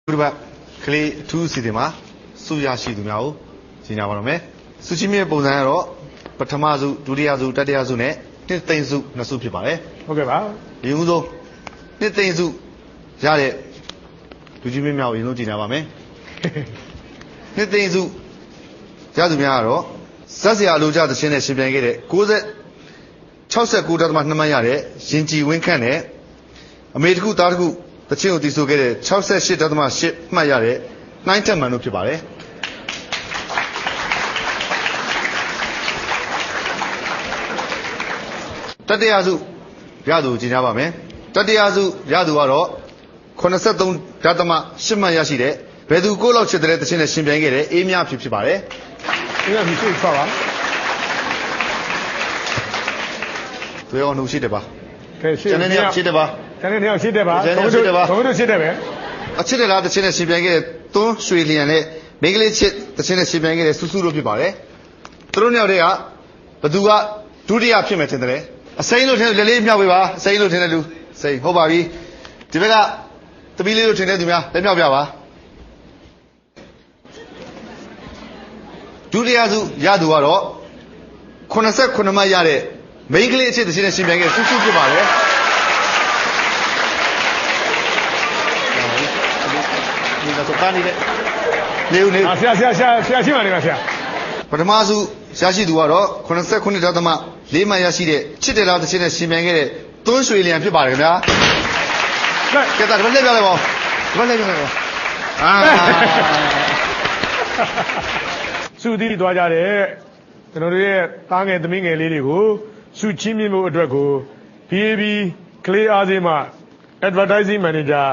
ခုတစ်ပတ်ကလေးအထူးအစီအစဉ်မှာစုရရှိသူများကိုကြီးညာပါတော့မယ်စုချင်းမြင့်ပုံစံကတော့ပထမစုဒုတိယစုတတိယစုနဲ့နှစ်သိမ့်စုနှစ်စုဖြစ်ပါတယ်ဟုတ်ကဲ့ပါဒီဦးဆုံးနှစ်သိမ့်စုရတဲ့လူကြီးမြင့်များကိုအရင်ဆုံးကြီးညာပါမယ်နှစ်သိမ့်စုရသူများကတော့ဇက်စရာလိုကြသချင်းနဲ့ရှင်ပြိုင်ခဲ့တဲ့69.2 မှတ်ရတဲ့ရင်ကြည်ဝင်းခန့်နဲ့အမေတခုသားတခုတချင်းကိုတည်ဆိုခဲ့တဲ့68.8 မှတ်ရတဲ့နှိုင်းထက်မှန်တို့ဖြစ်ပါတယ်တတိယစုရသူကြီးညာပါမယ်တတိယစုရသူကတော့83.8 မှတ်ရရှိတဲ့ဘယ်သူကိုလောက်ချစ်တဲ့တချင်းနဲ့ရှင်ပြိုင်ခဲ့တဲ့အေးမြဖြစ်ပါတယ်အေးမြဖြစ်ထွက်ပါသူရောနှုတ်ရှိတယ်ပါကဲရှင်းနေနေရှိတယ်ပါကျန်တဲ့နေရာရှိတယ်ပါတို့ရှိတယ်ပဲအချစ်တယ်လားတချင်းနဲ့ရှင်ပြိုင်ခဲ့တဲ့သွန်းရွှေလျံနဲ့မိန်းကလေးချစ်တချင်းနဲ့ရှင်ပြိုင်ခဲ့တဲ့စုစုတို့ဖြစ်ပါတယ်သူတို့နှစ်ယောက်တည်းကဘသူကဒုတိယဖြစ်မယ်ထင်တယ်အစိမ်းလို့ထင်တယ်လေးမြောက်ပေးပါအစိမ်းလို့ထင်တဲ့လူစိမ်းဟုတ်ပါပြီဒီဘက်ကတပီးလေးလို့ထင်တဲ့သူများလက်မြောက်ပြပါဒုတိယစုရသူကတော့89 မှတ်ရတဲ့မိန်းကလေးအချစ်တချင်းနဲ့ရှင်ပြိုင်ခဲ့စုစုဖြစ်ပါတယ်ဒီတော့တာနေလေနေဦးနေဆရာရှိပါနေပါဆရာပထမစုရရှိသူကတော့89.4 မှတ်ရရှိတဲ့ချစ်တယ်လားတချင်းနဲ့ရှင်ပြိုင်ခဲ့တဲ့သွန်းရွှေလျံဖြစ်ပါတယ်ခင်ဗျာကဲဒါဒီဘက်လက်ပြလိုက်ပါဒီဘက်လက်ပြလိုက်ပါစုသီးသွားကြတဲ့ကျွန်တော်တို့ရဲ့သားငယ်သမီးငယ်လေးတွေကိုစုချင်းမြင့်မှုအတွက်ကို BAB ကလေးအားစေးမှ Advertising Manager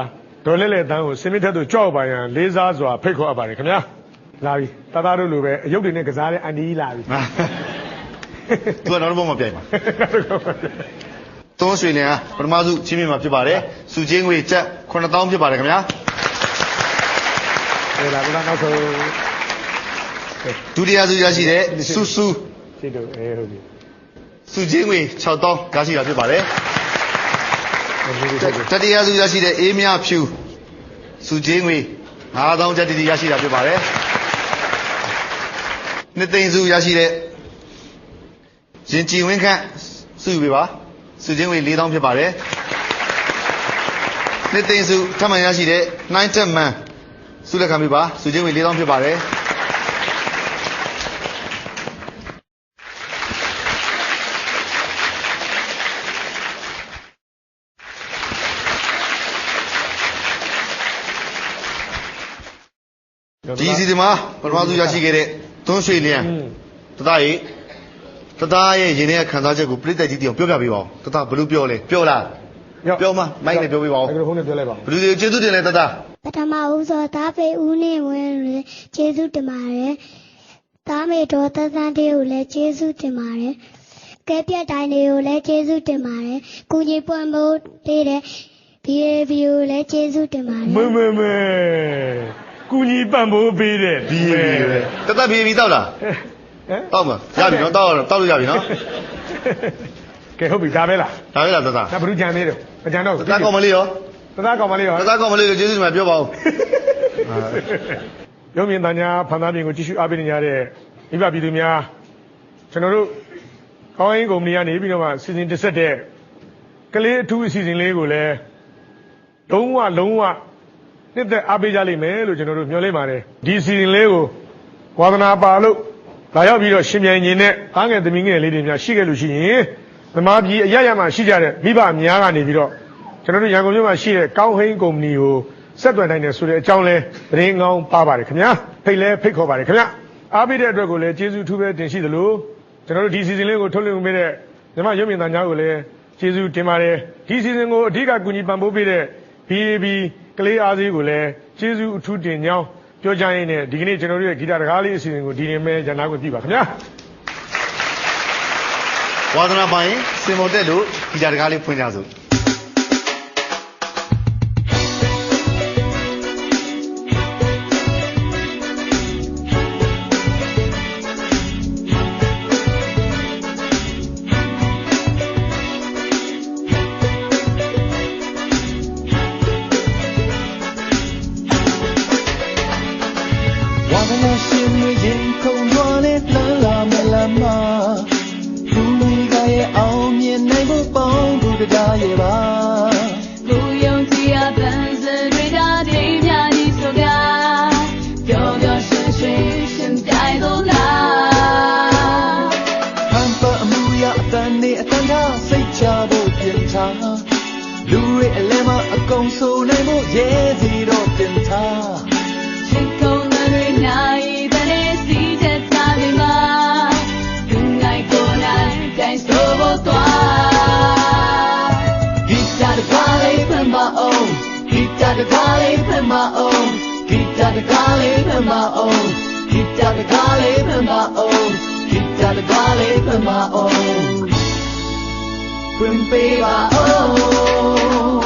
ဒေါ်လဲလဲတန်းကိုစနစ်ထက်သို့ကြောက်ပါရန်လေးစားစွာဖိတ်ခေါ်အပ်ပါတယ်ခင်ဗျာလာပြီတာတာတို့လိုပဲအယုတ်တွေနဲ့ကစားတဲ့အန်ဒီကြီးလာပြီသူကတော့ဘုံမပြိုင်ပါသွန်းရွှေလျံပထမစုချင်းမြင့်မှာဖြစ်ပါတယ်စုချင်းငွေကျပ်9000ဖြစ်ပါတယ်ခင်ဗျာဟဲ့လာကတော့နောက်ဆုံးဒုတိယစုရရှိတဲ့စုရှိတော့ဟုတ်ပြီစုချင်းငွေ6000ရရှိတာဖြစ်ပါတယ်တတိယစုရရှိတဲ့အေးမြဖြူစုချင်းငွေ9000ကျပ်တီရရှိတာဖြစ်ပါတယ်နှစ်သိန်းစုရရှိတဲ့ရင်ကြည်ဝင်းခန့်စုယူပေးပါစုချင်းငွေ4000ဖြစ်ပါတယ်နှစ်သိန်းစုထပ်မံရရှိတဲ့နှိုင်းတက်မှန်စုလက်ခံပေးပါစုချင်းငွေ4000ဖြစ်ပါတယ်ဒီစီဒီမှာပထမဆုံးရရှိခဲ့တဲ့သွန်းရွှေလျံတသားရဲ့ရင်ထဲခံစားချက်ကိုပြိတ္တကြီးတောင်ပြောပြပေးပါဦးတသားဘလို့ပြောလဲပြောလားပြောမမိုက်နဲ့ပြောပေးပါဦးဘယ်လိုဖုန်းနဲ့ပြောလိုက်ပါဘယ်လိုကျေးဇူးတင်လဲတသားပထမဦးစွာသားဖေဦးနေဝင်ကျေးဇူးတင်ပါတယ်သားမေတော်သက်သန်းတေးကိုလည်းကျေးဇူးတင်ပါတယ်ကဲပြတ်တိုင်းတွေကိုလည်းကျေးဇူးတင်ပါတယ်ကုကြီးပွင့်ဖို့တေးတဲ့ BAB ကိုလည်းကျေးဇူးတင်ပါတယ်မဲကူညီပံ့ပိုးပေးတဲ့ BAB ပဲတ BAB တောက်လားတောက်မှာရပြီနော်တောက်လို့ရပြီနော်ကဲဟုတ်ပြီဒါပဲလားဒါပဲလားတဒါဘလူးကြံသေးတယ်မကြံတော့တကောင်မလေးရောတကောင်မလေးကိုကျေးဇူးတင်ပါပြောပါဦးရုံမြင့်တန်ညာဖန်သားပြင်ကိုကြည့်ရှုအားပေးနေကြတဲ့မိဘပြည်သူများကျွန်တော်တို့ကောင်းရင်ကုမ္ပဏီကနေပြီးတော့မှစီစဉ်တက်ဆက်တဲ့ကလေးအထူးအစီအစဉ်လေးကိုလည်းလုံးဝနှစ်သက်အားပေးကြလိမ့်မယ်လို့ကျွန်တော်တို့မျှော်လင့်ပါတယ်ဒီအစီအစဉ်လေးကိုဝါသနာပါလို့လာရောက်ပြီးတော့ရှင်ပြိုင်ခြင်းနဲ့အားငယ်သမီးငယ်လေးတွေများရှိခဲ့လို့ရှိရင်သမားပြည်အရရမှာရှိကြတဲ့မိဘများကနေပြီးတော့ကျွန်တော်တို့ရန်ကုန်မြို့မှာရှိတဲ့ကောင်းဟိန်းကုမ္ပဏီကိုဆက်သွယ်နိုင်တယ်ဆိုတဲ့အကြောင်းလဲသတင်းကောင်းပါပါတယ်ခင်ဗျာဖိတ်ခေါ်ပါတယ်ခင်ဗျာအားပေးတဲ့အတွက်ကိုလည်းကျေးဇူးထူးပဲတင်ရှိသလိုကျွန်တော်တို့ဒီစီစဉ်လေးကိုထုတ်လွှင့်ပေးတဲ့မြမရုပ်မြင်သံကြားကိုလည်းကျေးဇူးတင်ပါတယ်ဒီစီစဉ်ကိုအဓိကကူညီပံ့ပိုးပေးတဲ့ BAB ကလေးအားစေးကိုလည်းကျေးဇူးအထူးတင်ကြောင်းပြောကြရင်းနဲ့ဒီကနေ့ကျွန်တော်တို့ရဲ့ဂီတတကားလေးအစီအစဉ်ကိုဒီနေ့ပဲရန်နာခွင့်ပြုပါခင်ဗျာဝါသနာပိုင်စင်မော်တက်လို့ဂီတတကားလေးဖွင့်ကြစို့ ဝါဒနာရှင်တွေရင်ခုန်သွားတဲ့လမ်းလာမလမ်းမှာသူတွေကရဲ့အောင်မြင်နိုင်ဖို့ပေါင်းသူတရားရဲ့ပါကိုယုံကြည်ရပန်းစတွေဒါပြင်းများကြီးဆိုကားပျော်ပျော်ရွှင်ရွှင်ရှင်ပြိုင်လို့လားဟန်ပါအမှုရအတန်နဲ့အတန်ထားစိတ်ချဖို့ပြင်ထားလူတွေအလဲမှာအကုန်ဆိုနိုင်ဖို့ရဲစီတော့တင်ထားချစ်ကုန်တဲ့နိုင်တဲ့စီချက်စားနေမှာလူနိုင်ကိုနိုင်တိုင်းဆိုဖို့သွားဂီတာတကားလေးဖမ်းမအောင်ဂီတာတကားလေးဖမ်းမအောင်ဂီတာတကားလေးဖမ်းမအောင်ဂီတာတကားလေးဖမ်းမအောင်ဂီတာတကားလေးဖမ်းမအောင်Bring baby, oh.